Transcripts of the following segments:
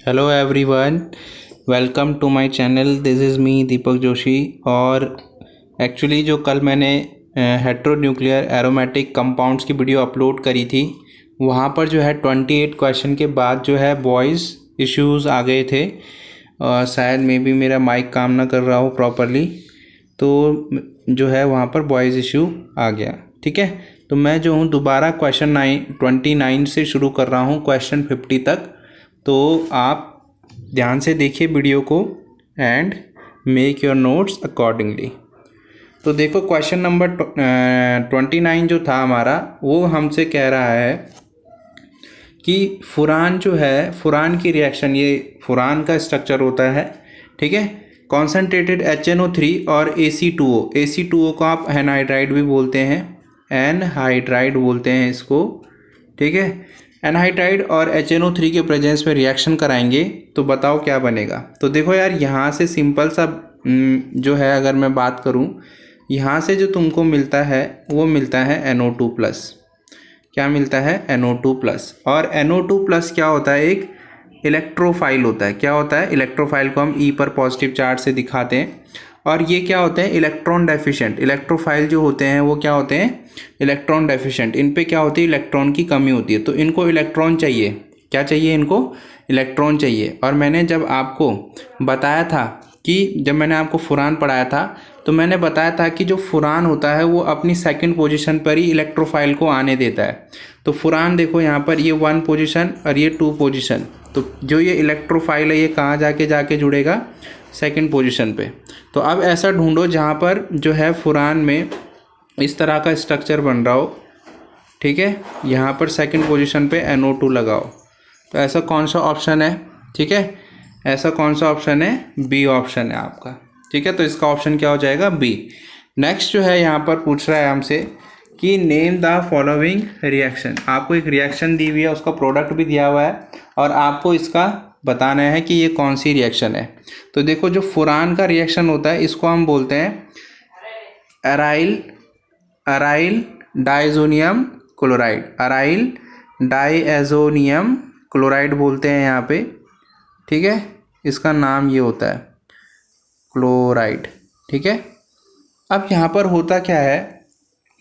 Hello everyone, welcome to my channel. This is me Deepak Joshi. और actually जो कल मैंने हेट्रोन्यूक्लियर एरोमेटिक कंपाउंड्स की वीडियो अपलोड करी थी, वहाँ पर जो है 28 क्वेश्चन के बाद जो है वॉइस इश्यूज़ आ गए थे। शायद मे बी मेरा माइक काम ना कर रहा हो प्रॉपरली, तो जो है वहाँ पर वॉइस इशू आ गया। ठीक है, तो मैं जो हूँ दोबारा क्वेश्चन 29 से शुरू कर रहा हूँ क्वेश्चन 50 तक। तो आप ध्यान से देखिए वीडियो को and make your notes accordingly. तो देखो क्वेश्चन नंबर 29 जो था हमारा, वो हमसे कह रहा है कि फुरान जो है, फुरान की रिएक्शन, ये फुरान का स्ट्रक्चर होता है। ठीक है, कॉन्सेंट्रेटेड HNO3 और AC2O। AC2O को आप एनहाइड्राइड भी बोलते हैं, एनहाइड्राइड बोलते हैं इसको। ठीक है, एनहाइड्राइड और HNO3 के प्रेजेंस में रिएक्शन कराएंगे तो बताओ क्या बनेगा। तो देखो यार, यहाँ से सिंपल सा जो है, अगर मैं बात करूँ, यहाँ से जो तुमको मिलता है वो मिलता है NO2+। क्या मिलता है? NO2+। और NO2+ क्या होता है? एक इलेक्ट्रोफाइल होता है। क्या होता है? इलेक्ट्रोफाइल को हम E पर पॉजिटिव चार्ज से दिखाते हैं। और ये क्या होते हैं? Electron deficient. इलेक्ट्रोफाइल जो होते हैं वो क्या होते हैं? Electron deficient. इन पे क्या होती है? इलेक्ट्रॉन की कमी होती है, तो इनको इलेक्ट्रॉन चाहिए। क्या चाहिए इनको? इलेक्ट्रॉन चाहिए। और मैंने जब आपको बताया था कि जब मैंने आपको फुरान पढ़ाया था, तो मैंने बताया था कि जो फुरान होता है वो अपनी सेकंड पोजीशन पर ही इलेक्ट्रोफाइल को आने देता है। तो फुरान देखो यहाँ पर, ये 1 पोजीशन और ये 2 पोजीशन। तो जो ये इलेक्ट्रोफाइल है ये कहाँ जाके जुड़ेगा? सेकंड पोजीशन पे। तो अब ऐसा ढूंढो जहाँ पर जो है फुरान में इस तरह का स्ट्रक्चर बन रहा हो। ठीक है, यहाँ पर सेकंड पोजीशन पे NO2 लगाओ। तो ऐसा कौन सा ऑप्शन है? ठीक है, ऐसा कौन सा ऑप्शन है? बी ऑप्शन है आपका। ठीक है, तो इसका ऑप्शन क्या हो जाएगा? बी। नेक्स्ट जो है यहाँ पर पूछ रहा है हमसे कि नेम द फॉलोइंग रिएक्शन। आपको एक रिएक्शन दी हुई है, उसका प्रोडक्ट भी दिया हुआ है और आपको इसका बताना है कि ये कौन सी रिएक्शन है। तो देखो, जो फुरान का रिएक्शन होता है इसको हम बोलते हैं aryl diazonium chloride. Aryl diazonium chloride बोलते हैं यहाँ पे। ठीक है, इसका नाम ये होता है क्लोराइड। ठीक है, अब यहाँ पर होता क्या है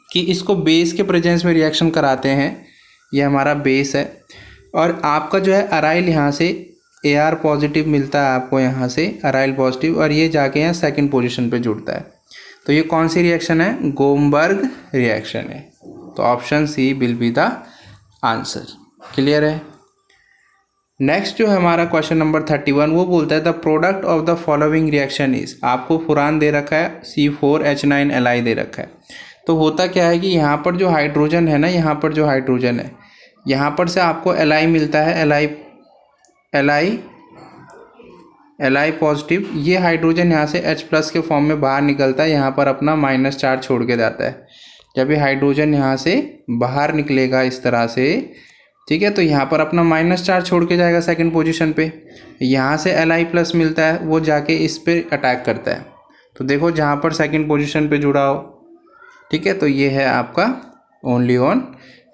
कि इसको बेस के प्रेजेंस में रिएक्शन कराते हैं। ये हमारा बेस है और आपका जो है अराइल, यहाँ से AR पॉजिटिव मिलता है आपको, यहाँ से अराइल पॉजिटिव, और ये जाके यहाँ सेकंड पोजीशन पे जुड़ता है। तो ये कौन सी रिएक्शन है? गोमबर्ग रिएक्शन है। तो option C will be the answer. Clear है? नेक्स्ट जो है हमारा क्वेश्चन नंबर 31, वो बोलता है the product of the following reaction is. आपको फुरान दे रखा है, C4H9Li दे रखा है। तो होता क्या है कि यहाँ पर जो हाइड्रोजन है ना, यहाँ पर जो हाइड्रोजन है, यहाँ पर से आपको Li मिलता है। Li positive. ये हाइड्रोजन यहाँ से H+ के फॉर्म में बाहर निकलता है, यहाँ पर अपना माइनस चार्ज छोड़ के जाता है। जब ये हाइड्रोजन यहाँ से बाहर निकलेगा इस तरह से, ठीक है, तो यहाँ पर अपना माइनस चार्ज छोड़ के जाएगा सेकंड पोजीशन पे। यहाँ से Li+ मिलता है, वो जाके इस पे अटैक करता है। तो देखो जहाँ पर सेकंड पोजीशन पे जुड़ा हो। ठीक है, तो ये है आपका ओनली ऑन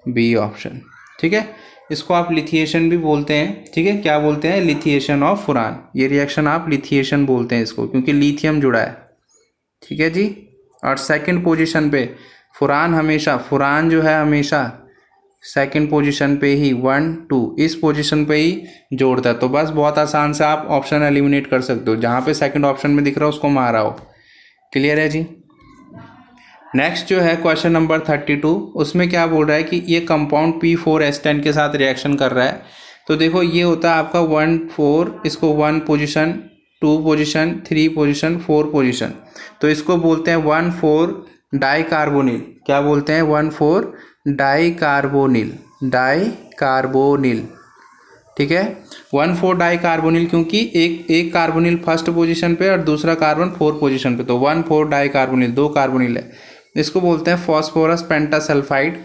बी ऑप्शन। ठीक है, इसको आप लिथिएशन भी बोलते हैं। ठीक है, क्या बोलते हैं? लिथिएशन ऑफ फुरान। ये रिएक्शन आप लिथिएशन बोलते हैं इसको, क्योंकि लिथियम जुड़ा है। ठीक है जी। और सेकंड पोजीशन पे फुरान जो है हमेशा सेकंड पोजीशन पे ही 1 2 इस पोजीशन पे ही जोड़ता है। तो बस बहुत आसान से आप ऑप्शन एलिमिनेट कर सकते हो, जहाँ पे सेकंड ऑप्शन में दिख रहा हो उसको मारा हो। क्लियर है जी? नेक्स्ट जो है क्वेश्चन नंबर 32, उसमें क्या बोल रहा है कि ये कंपाउंड P4S10 के साथ रिएक्शन कर रहा है। तो देखो, ये होता है आपका 1 4, इसको 1 पोजीशन, 2 पोजीशन, 3 पोजीशन, 4 पोजीशन। तो इसको बोलते हैं 1,4 डाइकार्बोनिल। क्या बोलते हैं? 1,4 डाइकार्बोनिल। ठीक है, 1,4 डाइकार्बोनिल, क्योंकि एक कार्बोनिल फर्स्ट पोजीशन पे और दूसरा कार्बन 4 पोजीशन पे। तो 1,4 डाइकार्बोनिल, 2 कार्बोनिल है। इसको बोलते हैं फॉस्फोरस पेंटासल्फाइड।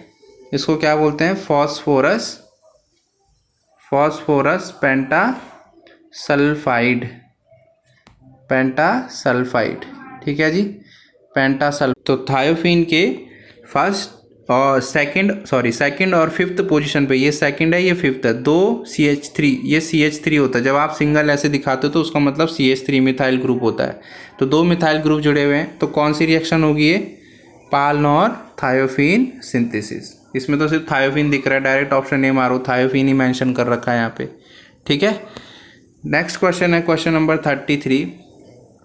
इसको क्या बोलते हैं? फॉस्फोरस पेंटासल्फाइड। ठीक है जी, पेंटासल्फ। तो थायोफिन के फर्स्ट और सेकंड और फिफ्थ पोजीशन पे, ये सेकंड है ये फिफ्थ है, 2 CH3, ये CH3 होता है। जब आप सिंगल ऐसे दिखाते हो तो उसका मतलब CH3 मिथाइल ग्रुप होता है। तो 2 मिथाइल ग्रुप जुड़े हुए हैं, तो कौन सी रिएक्शन होगी ये? पालनॉर थायोफीन सिंथेसिस। इसमें तो सिर्फ थायोफीन दिख रहा है, डायरेक्ट ऑप्शन ए मारो, थायोफीन ही मेंशन कर रखा है यहाँ पे। ठीक है, नेक्स्ट क्वेश्चन है question number 33।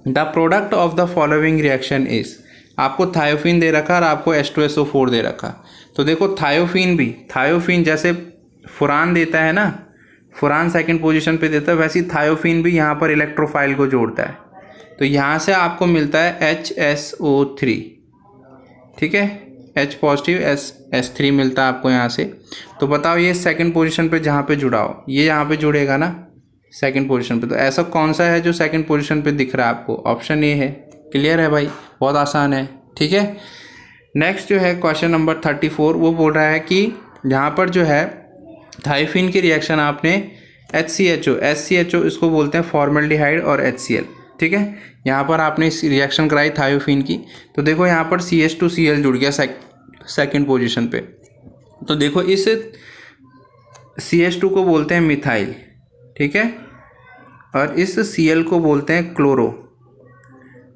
The product of the following reaction is, आपको थायोफीन दे रखा और आपको H2SO4 दे रखा। तो देखो थायोफीन जैसे फुरान देता है ना, फुरान सेकंड पोजीशन पे देता है, वैसे ही थायोफीन भी यहाँ पर इलेक्ट्रोफाइल को जोड़ता है। तो यहाँ से आपको मिलता है HSO3, ठीक है, H पॉजिटिव S3 मिलता है आपको यहाँ से। तो बताओ ये सेकंड पोजीशन पे जहाँ पे जुड़ा हो, ये यहाँ पे जुड़ेगा ना सेकंड पोजीशन पे। तो ऐसा कौन सा है जो सेकंड पोजीशन पे दिख रहा है आपको? ऑप्शन ए है। क्लियर है भाई, बहुत आसान है। ठीक है, नेक्स्ट जो है क्वेश्चन नंबर 34, वो बोल रहा है कि यहाँ पर जो है थायोफीन की रिएक्शन आपने SCHO इसको बोलते हैं फॉर्मल्डिहाइड और HCl। ठीक है, यहाँ पर आपने इस रिएक्शन कराई थायोफीन की, तो देखो यहाँ पर CH2Cl जुड़ गया सेकंड पोजीशन पे। तो देखो इस CH2 को बोलते हैं मिथाइल, ठीक है, और इस Cl को बोलते हैं क्लोरो।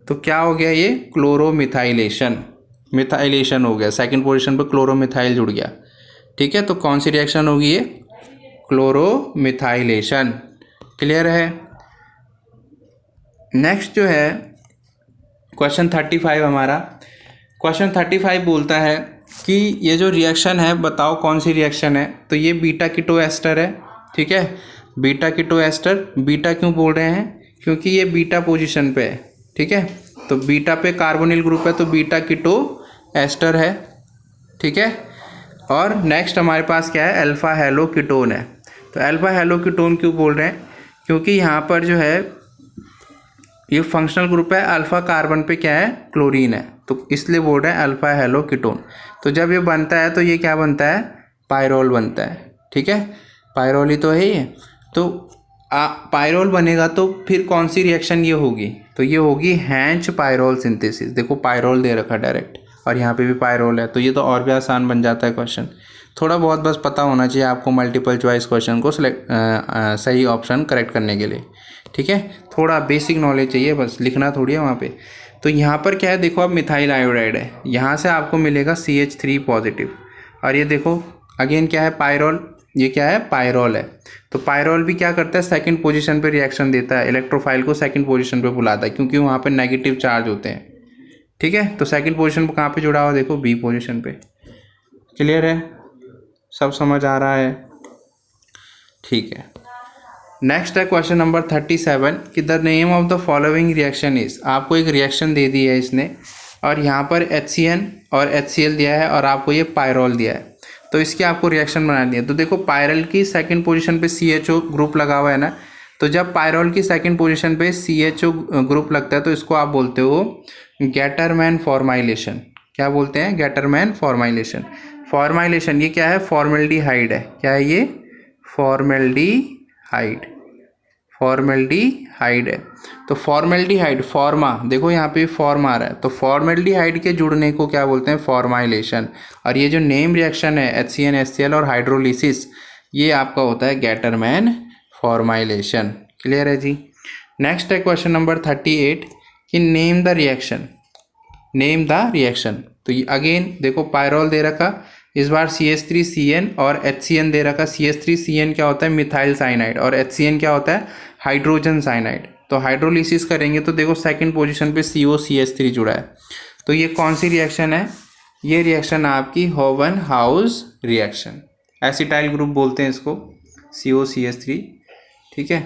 तो क्या हो गया ये? क्लोरोमिथाइलेशन, मिथाइलेशन हो गया, सेकंड पोजीशन पे क्लोरोमिथाइल जुड़ गया। ठीक है, तो कौन सी रिएक्शन होगी ये? क्लोरोमिथाइलेशन। क्लियर है। नेक्स्ट जो है क्वेश्चन 35 हमारा। क्वेश्चन 35 बोलता है कि ये जो रिएक्शन है बताओ कौन सी रिएक्शन है। तो ये बीटा कीटो एस्टर है। ठीक है, बीटा कीटो एस्टर। बीटा क्यों बोल रहे हैं? क्योंकि ये बीटा पोजीशन पे है। ठीक है, तो बीटा पे कार्बोनिल ग्रुप है, तो बीटा कीटो एस्टर है। ठीक है, और नेक्स्ट हमारे पास क्या है? अल्फा हेलो कीटोन है। तो अल्फा हेलो कीटोन क्यों बोल रहे हैं? क्योंकि यहाँ पर जो है ये फंक्शनल ग्रुप है, अल्फा कार्बन पे क्या है? क्लोरीन है, तो इसलिए बोल रहे हैं अल्फा हेलो कीटोन। तो जब ये बनता है तो ये क्या बनता है? पायरोल बनता है। ठीक है, पायरोल ही तो है ये। तो पायरोल बनेगा तो फिर कौन सी रिएक्शन ये होगी? तो ये होगी हैंच पायरोल सिंथेसिस। देखो पायरोल दे रखा डायरेक्ट, और यहाँ पे भी पायरोल है, तो ये तो और भी आसान बन जाता है क्वेश्चन। थोड़ा बहुत बस पता होना चाहिए आपको मल्टीपल चॉइस क्वेश्चन को सही ऑप्शन करेक्ट करने के लिए। ठीक है, थोड़ा बेसिक नॉलेज चाहिए, बस लिखना थोड़ी है वहाँ पे। तो यहाँ पर क्या है? देखो अब मिथाइल आयोडाइड है, यहाँ से आपको मिलेगा CH3 पॉजिटिव, और ये देखो अगेन क्या है? पायरोल। ये क्या है? पायरोल है। तो पायरोल भी क्या करता है? सेकंड पोजीशन पे रिएक्शन देता है, इलेक्ट्रोफाइल को सेकंड पोजीशन पे बुलाता है, क्योंकि वहाँ पे नेगेटिव चार्ज होते हैं। ठीक है, तो सेकंड पोजीशन पे कहाँ पे जुड़ा हुआ? देखो B पोजीशन पे। क्लियर है, सब समझ आ रहा है? ठीक है, नेक्स्ट है क्वेश्चन नंबर 37 कि the name of the following reaction is. आपको एक रिएक्शन दे दी है इसने, और यहाँ पर HCN और HCl दिया है, और आपको ये पायरोल दिया है। तो इसकी आपको रिएक्शन बनानी है। तो देखो पायरल की सेकंड पोजीशन पे CHO ग्रुप लगा हुआ है ना, तो जब पायरोल की सेकंड पोजीशन पे CHO ग्रुप लगता है तो इसको आप बोलते हो गैटरमैन फॉर्माइलेशन। क्या बोलते हैं? Gattermann formylation. फॉर्माइलेशन ये क्या है? फॉर्मल्डिहाइड है। क्या है ये? फॉर्मल्डिहाइड। फॉर्मल्डिहाइड है। तो फॉर्मल्डिहाइड फॉर्मा, देखो यहाँ पे फॉर्म आ रहा है, तो फॉर्मल्डिहाइड के जुड़ने को क्या बोलते हैं? फॉर्माइलेशन। और ये जो नेम रिएक्शन है HCN HCl और हाइड्रोलिसिस, ये आपका होता है गैटरमैन फॉर्माइलेशन। क्लियर है जी। नेक्स्ट है क्वेश्चन नंबर 38 कि name the reaction. Name the reaction. तो ये अगेन देखो पायरोल दे रखा, इस बार CH3CN और HCN दे रखा। CH3CN क्या होता है? मिथाइल साइनाइड, और HCN क्या होता है? Hydrogen cyanide. तो हाइड्रोलिसिस करेंगे तो देखो सेकंड पोजीशन पे COCH3 जुड़ा है। तो ये कौन सी रिएक्शन है? ये रिएक्शन आपकी होवन हाउस रिएक्शन। एसिटाइल ग्रुप बोलते हैं इसको, COCH3। ठीक है,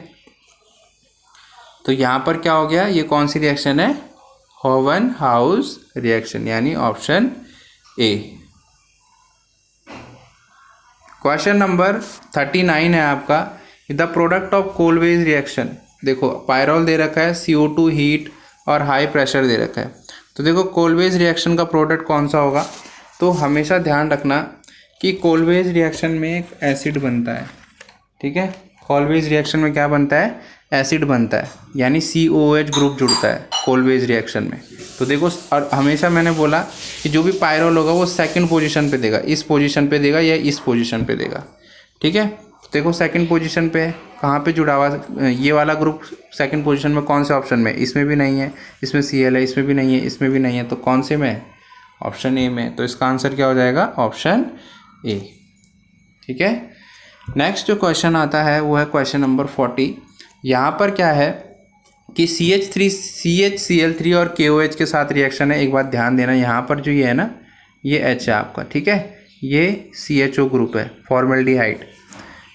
तो यहाँ पर क्या हो गया? ये कौन सी रिएक्शन है? होवन हाउस रिएक्शन, यानी ऑप्शन ए। क्वेश्चन नंबर 39 है आपका, the product of Kolbe's reaction. देखो पायरोल दे रखा है, CO2 हीट और हाई प्रेशर दे रखा है। तो देखो कोलवेज रिएक्शन का प्रोडक्ट कौन सा होगा? तो हमेशा ध्यान रखना कि कोलवेज रिएक्शन में एक एसिड बनता है। ठीक है, कोलवेज रिएक्शन में क्या बनता है? एसिड बनता है, यानी COH ग्रुप जुड़ता है कोलवेज रिएक्शन में। तो देखो, और हमेशा मैंने बोला कि जो भी पायरोल होगा वो सेकंड पोजीशन पे देगा, इस पोजीशन पे देगा या इस पोजीशन पे देगा। ठीक है, तो देखो सेकंड पोजीशन पे है, कहाँ पे जुड़ा हुआ ये वाला ग्रुप सेकंड पोजीशन में, कौन से ऑप्शन में? इसमें भी नहीं है, इसमें Cl है, इसमें भी नहीं है, इसमें भी नहीं है, तो कौन से में है? ऑप्शन ए में। तो इसका आंसर क्या हो जाएगा? Option A. ठीक है, नेक्स्ट जो क्वेश्चन आता है वो है क्वेश्चन नंबर 40। यहाँ पर क्या है कि CH3CHCl3 और KOH के साथ रिएक्शन है। एक बात ध्यान देना, यहाँ पर जो ये है ना, ये H है आपका, ठीक है, ये CHO ग्रुप है, फॉर्मल्डिहाइड।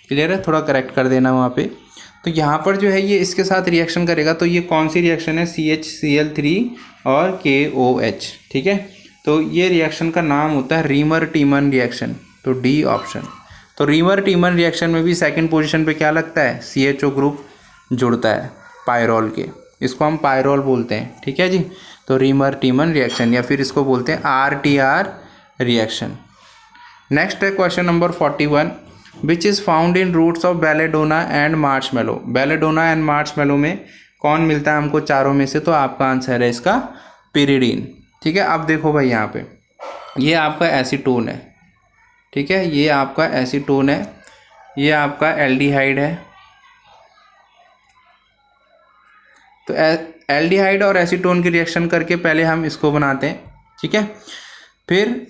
क्लियर है? थोड़ा करेक्ट कर देना वहाँ पे। तो यहाँ पर जो है ये इसके साथ रिएक्शन करेगा, तो ये कौन सी रिएक्शन है? CHCl3 और KOH। ठीक है, तो ये रिएक्शन का नाम होता है रीमर टीमन रिएक्शन, तो डी ऑप्शन। तो रीमर टीमन रिएक्शन में भी सेकंड पोजीशन पे क्या लगता है? CHO ग्रुप जुड़ता है पायरोल के, इसको हम पायरोल बोलते हैं। ठीक है जी, तो रीमर टीमन रिएक्शन, या फिर इसको बोलते हैं RTR रिएक्शन। नेक्स्ट है question number 41, which is found in roots of belladonna and marshmallow. Belladonna and marshmallow में कौन मिलता है हमको चारों में से? तो आपका आंसर है इसका पिरिडीन। ठीक है, अब देखो भाई, यहाँ पे ये आपका एसीटोन है, ठीक है, ये आपका एसीटोन है, ये आपका एल्डिहाइड है। तो एल्डिहाइड और एसीटोन की रिएक्शन करके पहले हम इसको बनाते हैं, ठीक है, फिर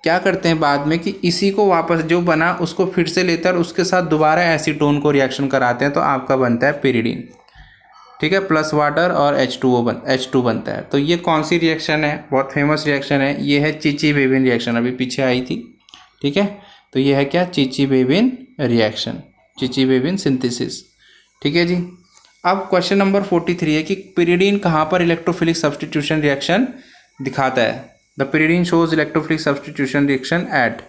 क्या करते हैं बाद में कि इसी को वापस जो बना उसको फिर से लेते हैं और उसके साथ दोबारा एसीटोन को रिएक्शन कराते हैं, तो आपका बनता है पिरिडीन। ठीक है, प्लस वाटर और H2 बनता है। तो ये कौन सी रिएक्शन है? बहुत फेमस रिएक्शन है, ये है चिची-बेबिन रिएक्शन, अभी पीछे आई थी। ठीक है, तो ये है क्या? चिची-बेबिन रिएक्शन, चिची-बेबिन सिंथेसिस। ठीक है जी, अब क्वेश्चन नंबर 43 है कि पिरिडीन कहाँ पर इलेक्ट्रोफिलिक सब्सटीट्यूशन रिएक्शन दिखाता है? The pyridine shows electrophilic substitution reaction at,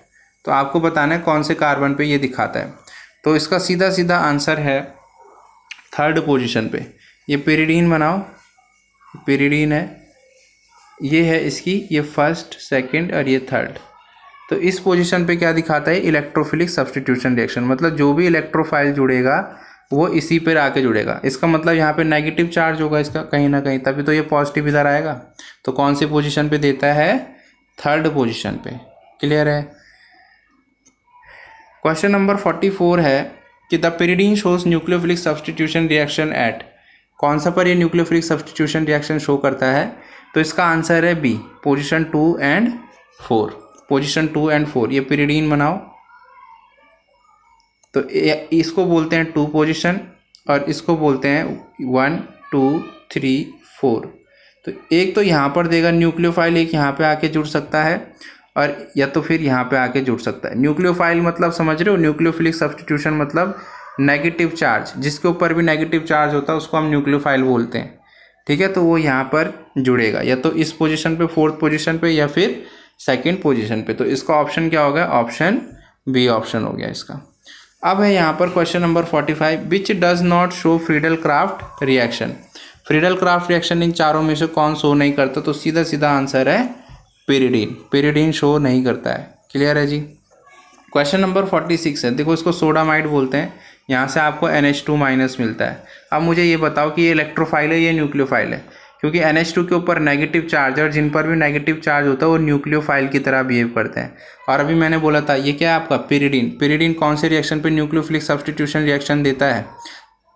तो आपको बताना है कौन से कार्बन पे ये दिखाता है। तो इसका सीधा सीधा आंसर है थर्ड पोजीशन पे। ये पिरिडीन बनाओ, पिरिडीन है, ये है इसकी, ये फर्स्ट, सेकंड और ये थर्ड। तो इस पोजीशन पे क्या दिखाता है? इलेक्ट्रोफिलिक सब्सटीट्यूशन रिएक्शन, मतलब जो भी इलेक्ट्रोफाइल जुड़ेगा वो इसी पर आके जुड़ेगा। इसका मतलब यहाँ पे नेगेटिव चार्ज होगा इसका कहीं ना कहीं, तभी तो ये पॉजिटिव इधर आएगा। तो कौन सी पोजीशन पे देता है? थर्ड पोजीशन पे। क्लियर है? क्वेश्चन नंबर 44 है कि the pyridine shows nucleophilic substitution reaction at, कौन सा पर ये न्यूक्लियोफिलिक सब्सटीट्यूशन रिएक्शन शो करता है? तो इसका आंसर है B, position 2 and 4। Position 2 and 4, ये पिरिडीन बनाओ, तो इसको बोलते हैं 2 पोजीशन और इसको बोलते हैं 1 2 3 4। तो एक तो यहाँ पर देगा न्यूक्लियोफाइल, एक यहाँ पे आके जुड़ सकता है और या तो फिर यहाँ पे आके जुड़ सकता है। न्यूक्लियोफाइल मतलब समझ रहे हो? न्यूक्लियोफिलिक सब्सटीट्यूशन मतलब नेगेटिव चार्ज, जिसके ऊपर भी नेगेटिव चार्ज होता है उसको हम न्यूक्लियोफाइल बोलते हैं। ठीक है, तो वो यहाँ पर जुड़ेगा या तो इस पोजीशन पे, फोर्थ पोजीशन पे, या फिर सेकंड पोजीशन पे। तो इसका ऑप्शन क्या होगा? ऑप्शन बी ऑप्शन हो गया इसका। अब है यहाँ पर question number 45, which does not show Friedel craft reaction. Friedel craft reaction in चारों में से कौन शो नहीं करता? तो सीधा सीधा आंसर है पिरिडीन। पिरिडीन शो नहीं करता है। क्लियर है जी? क्वेश्चन नंबर 46 है, देखो इसको सोडामाइड बोलते हैं, यहाँ से आपको NH2 माइनस मिलता है। अब मुझे ये बताओ कि ये इलेक्ट्रोफाइल है या न्यूक्लियोफाइल है? क्योंकि NH2 के ऊपर नेगेटिव चार्ज है और जिन पर भी नेगेटिव चार्ज होता है वो न्यूक्लियोफाइल की तरह बिहेव करते हैं। और अभी मैंने बोला था ये क्या है आपका? पिरिडीन। पिरिडीन कौन से रिएक्शन पे न्यूक्लियोफिलिक सब्सटीट्यूशन रिएक्शन देता है?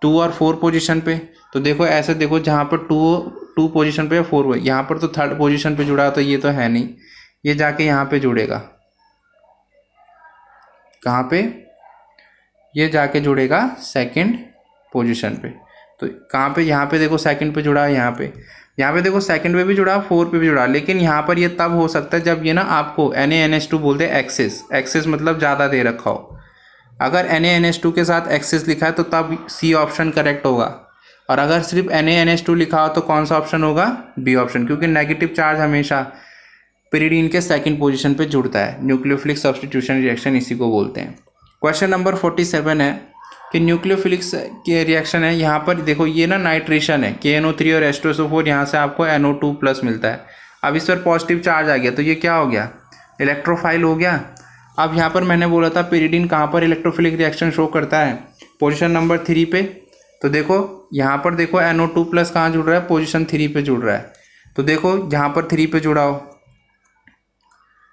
2 और 4 पोजीशन पे। तो देखो ऐसे देखो, जहाँ पर 2 पोजीशन पे 4 है, यहाँ पर तो थर्ड पोजीशन पे जुड़ा, तो ये तो है नहीं, ये जाके यहाँ पे जुड़ेगा। कहाँ पे? ये जाके जुड़ेगा सेकंड पोजीशन पे। तो कहाँ पे? यहाँ पे देखो सेकंड पे जुड़ा है, यहाँ पे देखो सेकंड पे भी जुड़ा, 4 पे भी जुड़ा। लेकिन यहाँ पर ये तब हो सकता है जब ये ना आपको NaNH2 बोलते हैं एक्सेस। एक्सेस मतलब ज़्यादा दे रखा हो। अगर NaNH2 के साथ एक्सेस लिखा है तो तब सी ऑप्शन करेक्ट होगा, और अगर सिर्फ NaNH2 लिखा हो तो कौन सा ऑप्शन होगा? बी ऑप्शन, क्योंकि नेगेटिव चार्ज हमेशा पिरिडीन के सेकंड पोजीशन पे जुड़ता है। न्यूक्लियोफिलिक सब्सटीट्यूशन रिएक्शन इसी को बोलते हैं। क्वेश्चन नंबर 47 है कि न्यूक्लियोफिलिक के रिएक्शन है, यहाँ पर देखो ये ना नाइट्रेशन है, KNO3 और H2SO4, यहाँ से आपको NO2 प्लस मिलता है। अब इस पर पॉजिटिव चार्ज आ गया, तो ये क्या हो गया? इलेक्ट्रोफाइल हो गया। अब यहाँ पर मैंने बोला था पिरिडीन कहाँ पर इलेक्ट्रोफिलिक रिएक्शन शो करता है? पोजीशन नंबर 3 पे। तो देखो यहाँ पर देखो NO2 प्लस कहाँ जुड़ रहा है, पोजीशन 3 पे जुड़ रहा है। तो देखो जहाँ पर 3 पे जुड़ा हो,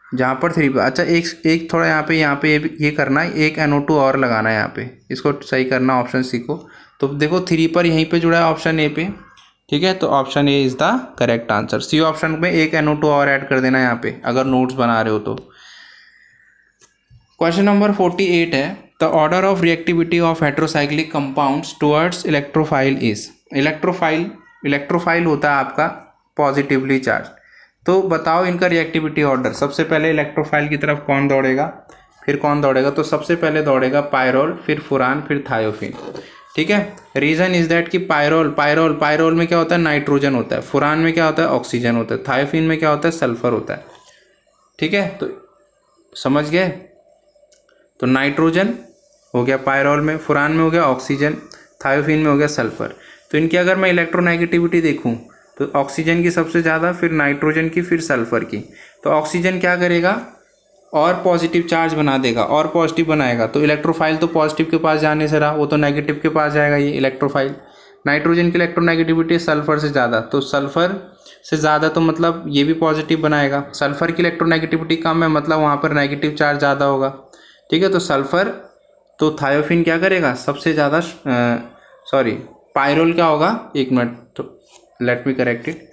जहाँ पर 3 पे, अच्छा एक थोड़ा यहाँ पे ये करना है, एक NO2 और लगाना है यहाँ पे, इसको सही करना, ऑप्शन सी को। तो देखो 3 पर यहीं पे जुड़ा है ऑप्शन ए पे, ठीक है। तो option A is the correct answer. C option में एक NO2 और ऐड कर देना यहाँ पे अगर नोट्स बना रहे हो तो। क्वेश्चन नंबर 48 है, the order of reactivity of heterocyclic compounds towards electrophile is. Electrophile होता है आपका पॉजिटिवली चार्ज। तो बताओ इनका रिएक्टिविटी ऑर्डर। सबसे पहले इलेक्ट्रोफाइल की तरफ कौन दौड़ेगा, फिर कौन दौड़ेगा? तो सबसे पहले दौड़ेगा पायरोल, फिर फुरान, फिर थायोफिन, ठीक है। रीज़न इज दैट कि पायरोल में क्या होता है, नाइट्रोजन होता है। फुरान में क्या होता है, ऑक्सीजन होता है। थायोफिन में क्या होता है, सल्फर होता है, ठीक है। तो समझ गए? तो नाइट्रोजन हो गया पायरोल में, फुरान में हो गया ऑक्सीजन, थायोफिन में हो गया सल्फर। तो इनकी अगर मैं इलेक्ट्रोनेगेटिविटी देखूं तो ऑक्सीजन की सबसे ज़्यादा, फिर नाइट्रोजन की, फिर सल्फर की। तो ऑक्सीजन क्या करेगा, और पॉजिटिव चार्ज बना देगा, और पॉजिटिव बनाएगा। तो इलेक्ट्रोफाइल तो पॉजिटिव के पास जाने से रहा, वो तो नेगेटिव के पास जाएगा ये इलेक्ट्रोफाइल। नाइट्रोजन की इलेक्ट्रोनेगेटिविटी सल्फर से ज़्यादा, तो सल्फर से ज़्यादा तो मतलब ये भी पॉजिटिव बनाएगा। सल्फर की इलेक्ट्रोनेगेटिविटी कम है, मतलब वहाँ पर नेगेटिव चार्ज ज़्यादा होगा, ठीक है। तो सल्फर, तो थायोफिन क्या करेगा सबसे ज़्यादा, सॉरी पायरोल क्या होगा, एक मिनट, तो लेट मी करेक्ट इट।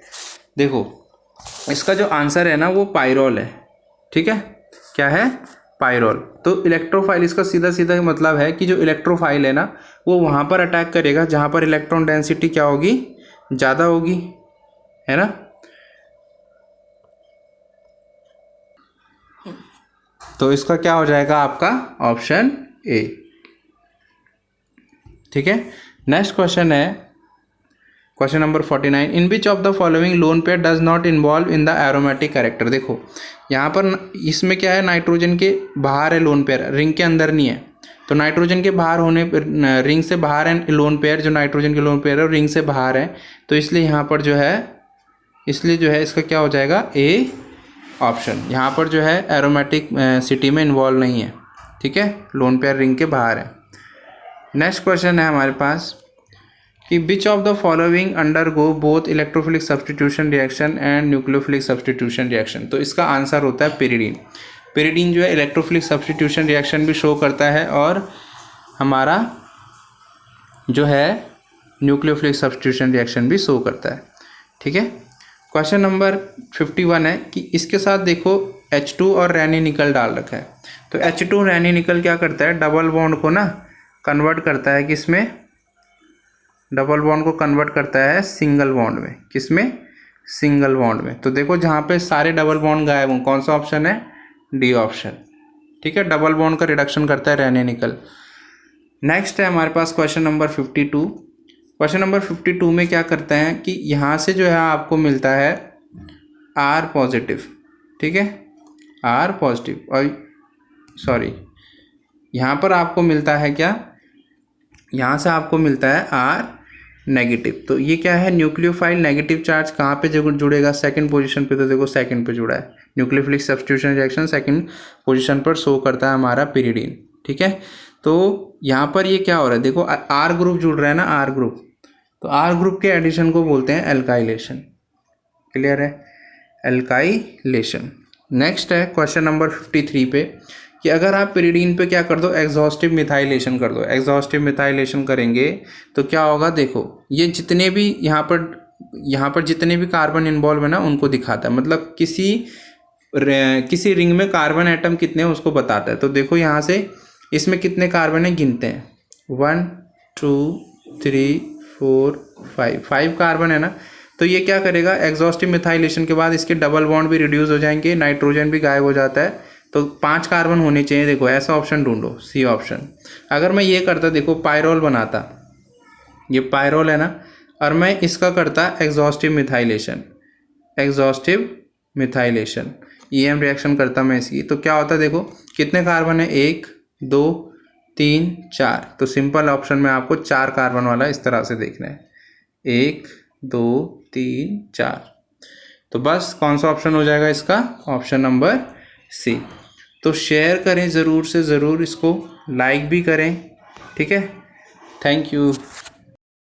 देखो इसका जो आंसर है ना वो पायरोल है, ठीक है। क्या है, पायरोल। तो इलेक्ट्रोफाइल, इसका सीधा सीधा मतलब है कि जो इलेक्ट्रोफाइल है ना वो वहाँ पर अटैक करेगा जहाँ पर इलेक्ट्रॉन डेंसिटी क्या होगी, ज़्यादा होगी, है ना। तो इसका क्या हो जाएगा आपका ऑप्शन ए, ठीक है। नेक्स्ट क्वेश्चन है question number 49, in which of the following lone pair does not involve in the aromatic character. देखो यहाँ पर इसमें क्या है, नाइट्रोजन के बाहर है लोन पेयर, रिंग के अंदर नहीं है। तो नाइट्रोजन के बाहर होने पर, रिंग से बाहर है लोन पेयर, जो नाइट्रोजन के लोन पेयर है रिंग से बाहर है, तो इसलिए यहाँ पर जो है, इसलिए जो है इसका क्या हो जाएगा, ए ऑप्शन। यहाँ पर जो है एरोमेटिक सिटी में इन्वॉल्व नहीं है, ठीक है, लोन पेयर रिंग के बाहर है। नेक्स्ट क्वेश्चन है हमारे पास कि which of the following undergo both electrophilic substitution reaction and nucleophilic substitution reaction. तो इसका आंसर होता है पिरिडीन। पिरिडीन जो है इलेक्ट्रोफिलिक सब्सटीट्यूशन रिएक्शन भी शो करता है और हमारा जो है न्यूक्लियोफिलिक सब्सटीट्यूशन रिएक्शन भी शो करता है, ठीक है। क्वेश्चन नंबर 51 है कि इसके साथ देखो H2 और रैनी निकल डाल रखा है। तो H2 रैनी निकल क्या करता है, डबल बॉन्ड को ना कन्वर्ट करता है किसमें, डबल बॉन्ड को कन्वर्ट करता है सिंगल बॉन्ड में। किसमें, सिंगल बॉन्ड में। तो देखो जहाँ पे सारे डबल बॉन्ड गायब हों, कौन सा ऑप्शन है, डी ऑप्शन, ठीक है। डबल बॉन्ड का रिडक्शन करता है रैनी निकल। नेक्स्ट है हमारे पास क्वेश्चन नंबर 52। क्वेश्चन नंबर 52 में क्या करते हैं कि यहाँ से जो है आपको मिलता है आर पॉजिटिव, ठीक है, आर पॉजिटिव, और सॉरी यहाँ पर आपको मिलता है क्या, यहाँ से आपको मिलता है आर नेगेटिव। तो ये क्या है, न्यूक्लियोफाइल नेगेटिव चार्ज कहाँ पे जुड़ेगा, सेकंड पोजीशन पे। तो देखो सेकंड पे जुड़ा है, nucleophilic substitution reaction second position पर शो करता है हमारा पिरिडीन, ठीक है। तो यहाँ पर ये क्या हो रहा है, देखो आर ग्रुप जुड़ रहा है ना, आर ग्रुप। तो आर ग्रुप के एडिशन को बोलते हैं एल्काइलेशन, क्लियर है, एल्काइलेशन। नेक्स्ट है क्वेश्चन नंबर 53 पे कि अगर आप पिरिडीन पे क्या कर दो, एग्जॉस्टिव मिथाइलेशन कर दो। एग्जॉस्टिव मिथाइलेशन करेंगे तो क्या होगा, देखो ये जितने भी यहाँ पर जितने भी कार्बन इन्वॉल्व है ना उनको दिखाता है, मतलब किसी रिंग में कार्बन एटम कितने हैं उसको बताता है। तो देखो यहाँ से इसमें कितने कार्बन है गिनते हैं, 1 2 3 4 5 कार्बन है ना। तो ये क्या करेगा, एग्जॉस्टिव मिथाइलेशन के बाद इसके डबल बॉन्ड भी रिड्यूस हो जाएंगे, नाइट्रोजन भी गायब हो जाता है, तो 5 कार्बन होने चाहिए। देखो ऐसा ऑप्शन ढूंढो, सी ऑप्शन। अगर मैं ये करता, देखो पायरोल बनाता, ये पायरोल है ना, और मैं इसका करता exhaustive methylation, exhaustive methylation EM reaction करता मैं इसकी, तो क्या होता है, देखो कितने कार्बन है, 1 2 3 4। तो सिंपल ऑप्शन में आपको 4 कार्बन वाला इस तरह से देखना है, 1 2 3 4। तो बस कौन सा ऑप्शन हो जाएगा इसका, ऑप्शन नंबर सी। तो शेयर करें ज़रूर से ज़रूर, इसको लाइक भी करें, ठीक है। Thank you.